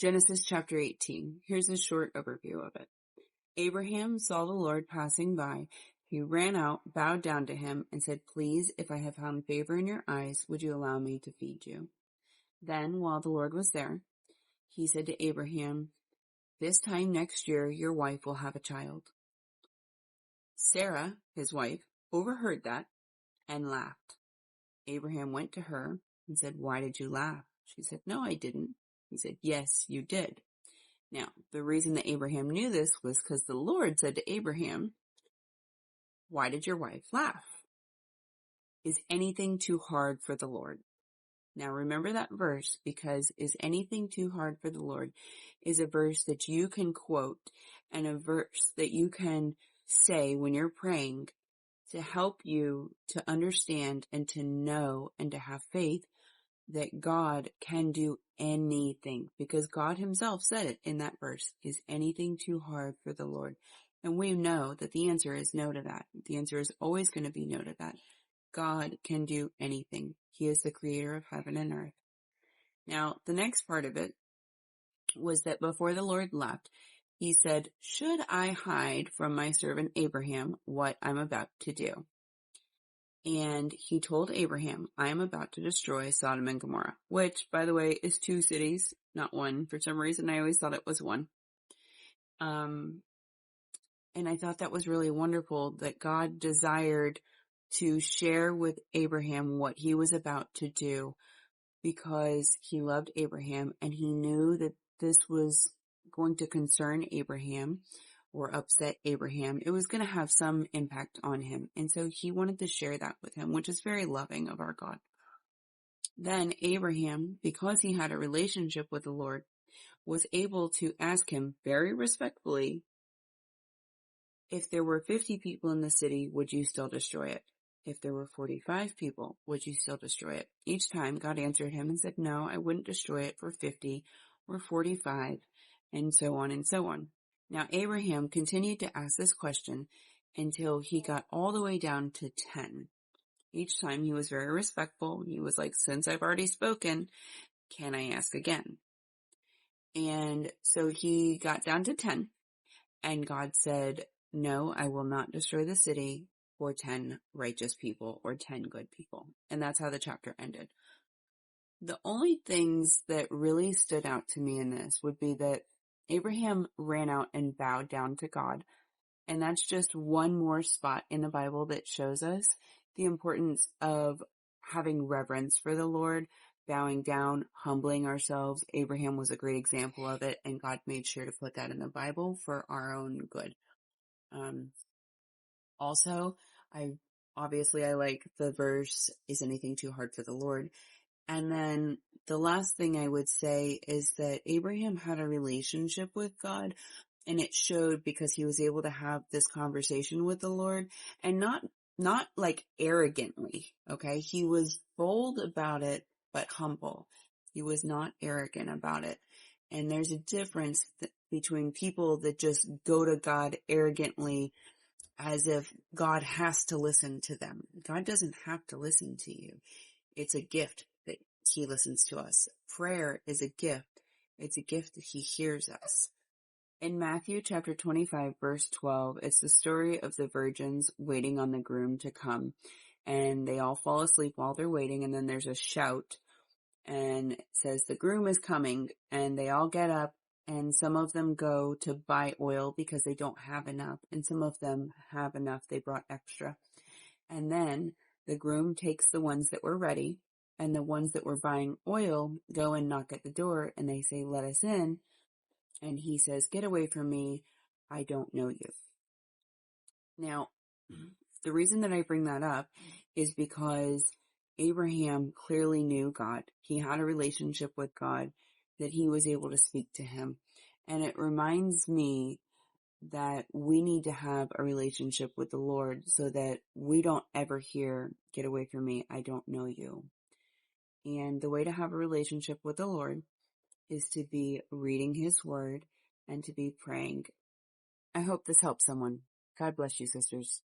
Genesis chapter 18. Here's a short overview of it. Abraham saw the Lord passing by. He ran out, bowed down to him, and said, "Please, if I have found favor in your eyes, would you allow me to feed you?" Then, while the Lord was there, he said to Abraham, "This time next year, your wife will have a child." Sarah, his wife, overheard that and laughed. Abraham went to her and said, "Why did you laugh?" She said, "No, I didn't." He said, "Yes, you did." Now, the reason that Abraham knew this was because the Lord said to Abraham, "Why did your wife laugh? Is anything too hard for the Lord?" Now, remember that verse, because "is anything too hard for the Lord" is a verse that you can quote and a verse that you can say when you're praying to help you to understand and to know and to have faith that God can do anything, because God himself said it in that verse. Is anything too hard for the Lord? And we know that the answer is no to that. The answer is always going to be no to that. God can do anything. He is the creator of heaven and earth. Now, the next part of it was that before the Lord left, he said, "Should I hide from my servant Abraham what I'm about to do?" And he told Abraham, "I am about to destroy Sodom and Gomorrah," which, by the way, is 2 cities, not 1. For some reason, I always thought it was 1. And I thought that was really wonderful that God desired to share with Abraham what he was about to do, because he loved Abraham and he knew that this was going to concern Abraham or upset Abraham. It was going to have some impact on him. And so he wanted to share that with him, which is very loving of our God. Then Abraham, because he had a relationship with the Lord, was able to ask him very respectfully, "If there were 50 people in the city, would you still destroy it? If there were 45 people, would you still destroy it?" Each time God answered him and said, "No, I wouldn't destroy it for 50 or 45, and so on and so on." Now, Abraham continued to ask this question until he got all the way down to 10. Each time he was very respectful. He was like, "Since I've already spoken, can I ask again?" And so he got down to 10, and God said, "No, I will not destroy the city for 10 righteous people or 10 good people." And that's how the chapter ended. The only things that really stood out to me in this would be that Abraham ran out and bowed down to God. And that's just one more spot in the Bible that shows us the importance of having reverence for the Lord, bowing down, humbling ourselves. Abraham was a great example of it, and God made sure to put that in the Bible for our own good. Also, I like the verse, "Is anything too hard for the Lord?" And then the last thing I would say is that Abraham had a relationship with God, and it showed because he was able to have this conversation with the Lord, and not like arrogantly, okay? He was bold about it, but humble. He was not arrogant about it. And there's a difference between people that just go to God arrogantly as if God has to listen to them. God doesn't have to listen to you. It's a gift that he listens to us. Prayer is a gift. It's a gift that he hears us. In Matthew chapter 25, verse 12, it's the story of the virgins waiting on the groom to come. And they all fall asleep while they're waiting, and then there's a shout, and it says, "The groom is coming," and they all get up, and some of them go to buy oil because they don't have enough, and some of them have enough, they brought extra. And then the groom takes the ones that were ready, and the ones that were buying oil go and knock at the door, and they say, "Let us in." And he says, "Get away from me. I don't know you." Now, the reason that I bring that up is because Abraham clearly knew God. He had a relationship with God, that he was able to speak to him. And it reminds me that we need to have a relationship with the Lord so that we don't ever hear, "Get away from me. I don't know you." And the way to have a relationship with the Lord is to be reading his word and to be praying. I hope this helps someone. God bless you, sisters.